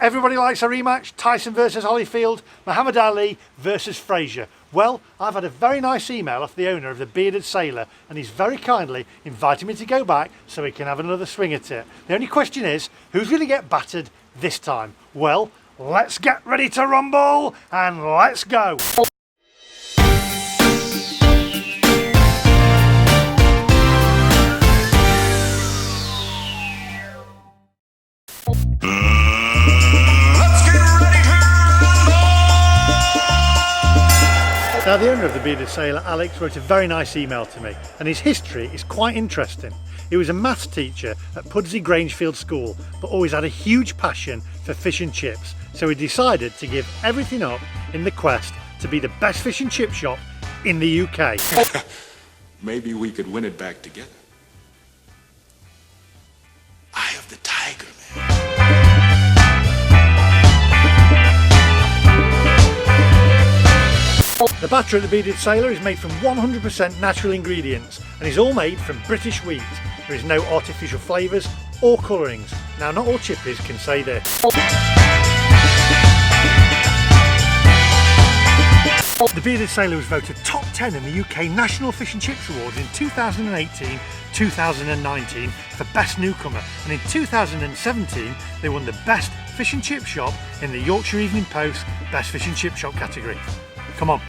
Everybody likes a rematch. Tyson versus Holyfield, Muhammad Ali versus Frazier. Well, I've had a very nice email off the owner of the Bearded Sailor, and he's very kindly invited me to go back so he can have another swing at it. The only question is, who's going to get battered this time? Well, let's get ready to rumble and let's go. Now, the owner of the Bearded Sailor, Alex, wrote a very nice email to me, and his history is quite interesting. He was a maths teacher at Pudsey Grangefield School, but always had a huge passion for fish and chips, so he decided to give everything up in the quest to be the best fish and chip shop in the UK. Maybe we could win it back together. Eye of the tiger, man. The batter at the Bearded Sailor is made from 100% natural ingredients and is all made from British wheat. There is no artificial flavours or colourings. Now, not all chippies can say this. The Bearded Sailor was voted top 10 in the UK National Fish and Chips Awards in 2018-2019 for Best Newcomer, and in 2017 they won the Best Fish and Chip Shop in the Yorkshire Evening Post Best Fish and Chip Shop category. Come on.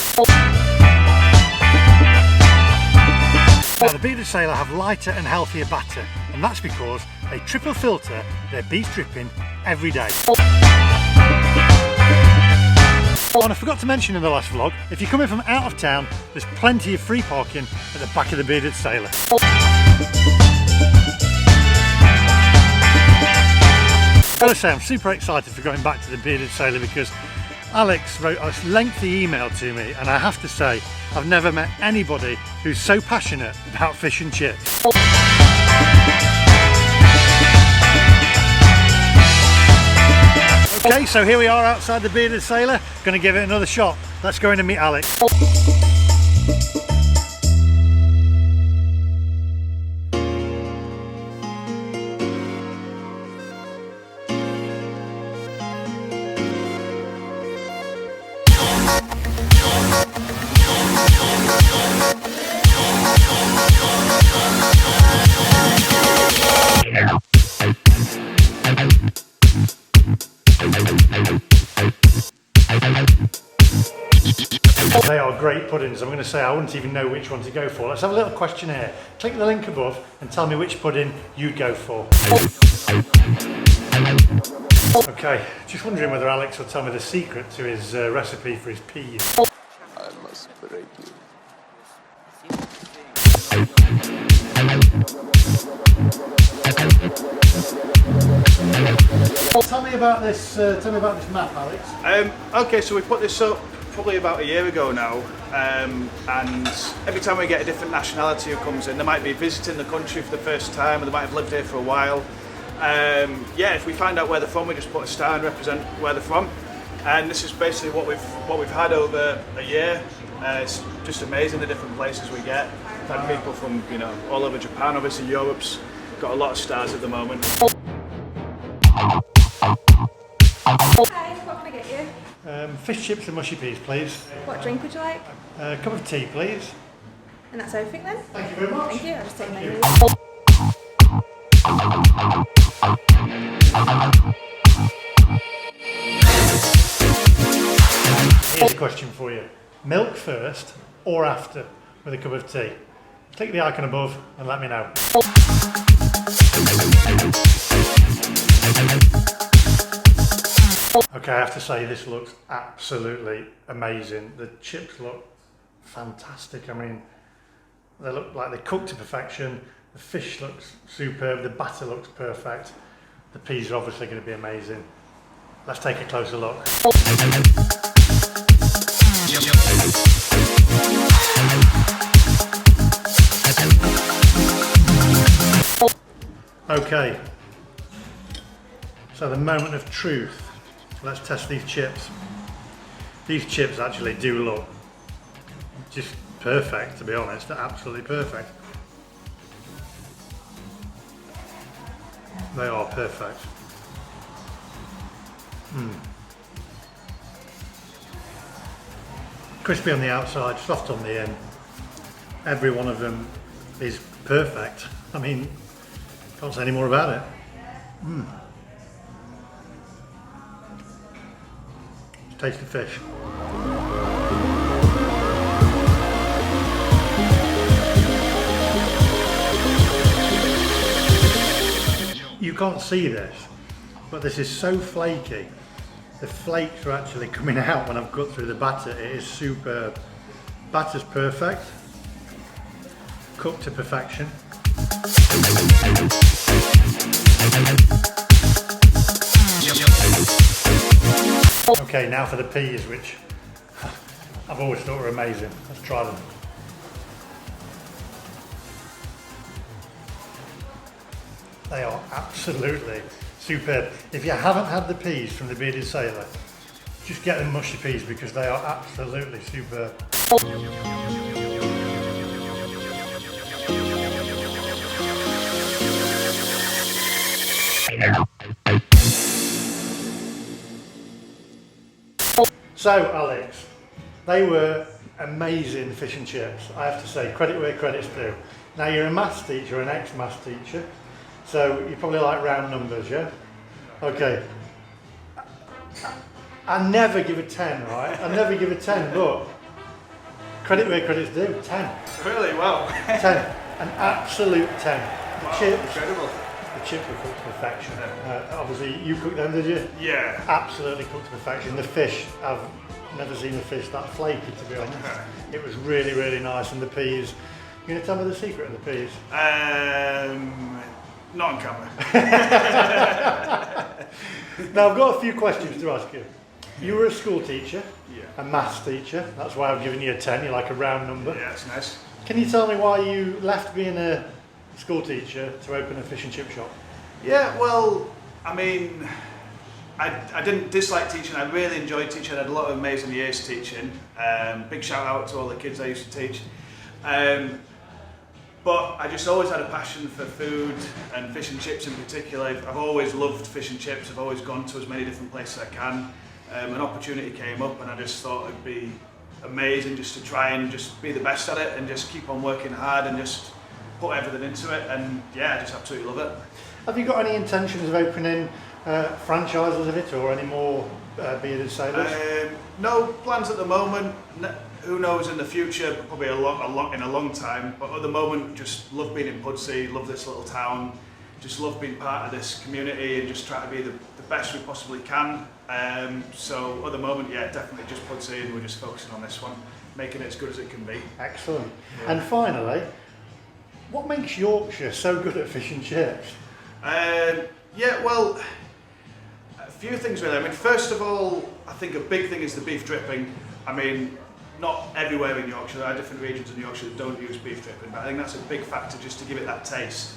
Now, the Bearded Sailor have lighter and healthier batter, and that's because they triple filter their beef dripping every day. Oh, and I forgot to mention in the last vlog, if you're coming from out of town, there's plenty of free parking at the back of the Bearded Sailor. I've got to say, I'm super excited for going back to the Bearded Sailor because Alex wrote a lengthy email to me, and I have to say, I've never met anybody who's so passionate about fish and chips. Okay, so here we are outside the Bearded Sailor, going to give it another shot. Let's go in and meet Alex. They are great puddings. I'm going to say I wouldn't even know which one to go for. Let's have a little questionnaire. Click the link above and tell me which pudding you'd go for. Okay, just wondering whether Alex will tell me the secret to his recipe for his peas. I must break you. Tell me about this map, Alex. Okay, so we put this up probably about a year ago now, and every time we get a different nationality who comes in, they might be visiting the country for the first time, or they might have lived here for a while. Yeah, if we find out where they're from, we just put a star and represent where they're from. And this is basically what we've had over a year. It's just amazing the different places we get. We've had people from all over Japan. Obviously, Europe's got a lot of stars at the moment. Hi, what can I get you? Fish chips and mushy peas, please. What drink would you like? A cup of tea, please. And that's everything then? Thank you very much. Thank you, I'll just take my menu. Here's a question for you. Milk first or after with a cup of tea? Click the icon above and let me know. Okay, I have to say this looks absolutely amazing. The chips look fantastic. I mean, they look like they cooked to perfection. The fish looks superb. The batter looks perfect. The peas are obviously going to be amazing. Let's take a closer look. Okay, so the moment of truth. Let's test these chips. These chips actually do look just perfect, to be honest. They're absolutely perfect. They are perfect. Crispy on the outside, soft on the in. Every one of them is perfect. I mean, can't say any more about it. Taste the fish. You can't see this, but this is so flaky. The flakes are actually coming out when I've cut through the batter. It is superb. Batter's perfect. Cooked to perfection. Okay, now for the peas, which I've always thought were amazing. Let's try them. They are absolutely superb. If you haven't had the peas from the Bearded Sailor, just get the mushy peas because they are absolutely superb. So Alex, they were amazing fish and chips, I have to say, credit where credit's due. Now you're a maths teacher, an ex-maths teacher, so you probably like round numbers, yeah? Okay. I never give a 10, right? I never give a 10, but credit where credit's due, 10. Really? Wow. 10, an absolute 10. The Wow, chips, incredible. the chips were cooked to perfection. Obviously you cooked them, did you? Yeah. Absolutely cooked to perfection. The fish, I've never seen a fish that flaky, to be honest. It was really, really nice. And the peas, you going to tell me the secret of the peas? Not on camera. Now I've got a few questions to ask you. You were a school teacher, Yeah. a maths teacher, that's why I've given you a 10, you like a round number. Yeah, it's nice. Can you tell me why you left being a school teacher to open a fish and chip shop? Yeah, well, I mean, I didn't dislike teaching. I really enjoyed teaching. I had a lot of amazing years teaching. Big shout out to all the kids I used to teach. But I just always had a passion for food and fish and chips in particular. I've always loved fish and chips. I've always gone to as many different places as I can. An opportunity came up and I just thought it'd be amazing just to try and just be the best at it and just keep on working hard and just put everything into it. And yeah, I just absolutely love it. Have you got any intentions of opening franchises of it or any more Bearded Sailors? No plans at the moment. Who knows in the future? Probably in a long time. But at the moment, just love being in Pudsey. Love this little town. Just love being part of this community and just try to be the best we possibly can. So at the moment, yeah, definitely just Pudsey, and we're just focusing on this one, making it as good as it can be. Excellent. Yeah. And finally, what makes Yorkshire so good at fish and chips? Yeah, well, a few things really. I mean, first of all, I think a big thing is the beef dripping. I mean, not everywhere in Yorkshire, there are different regions in Yorkshire that don't use beef dripping, but I think that's a big factor just to give it that taste,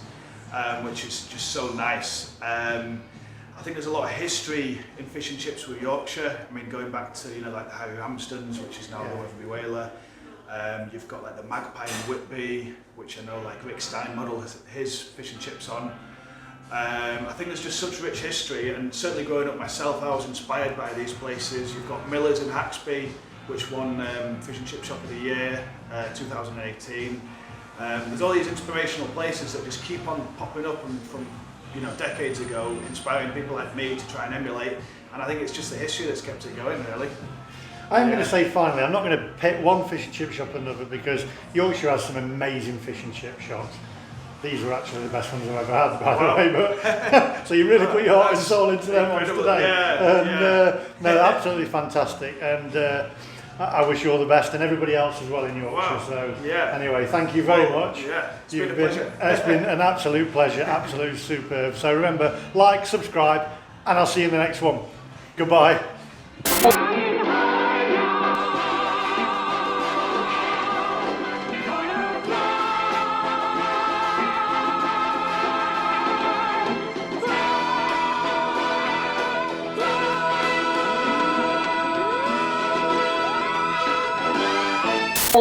which is just so nice. I think there's a lot of history in fish and chips with Yorkshire. I mean, going back to, like the Harry Hamstons, which is now the Wetherby Whaler. You've got like the Magpie and Whitby, which I know like Rick Stein model has his fish and chips on. I think there's just such rich history, and certainly growing up myself, I was inspired by these places. You've got Miller's in Haxby, which won Fish and Chip Shop of the Year 2018. There's all these inspirational places that just keep on popping up from decades ago, inspiring people like me to try and emulate. And I think it's just the history that's kept it going, really. I'm going to say finally, I'm not going to pit one fish and chip shop and another because Yorkshire has some amazing fish and chip shops. These were actually the best ones I've ever had, by the way. But so you really put your heart and soul into them ones today. No, absolutely fantastic. And I wish you all the best, and everybody else as well in Yorkshire. Wow. So yeah. Anyway, thank you very much. Yeah, it's been a pleasure. It's been an absolute pleasure, absolutely superb. So remember, like, subscribe, and I'll see you in the next one. Goodbye.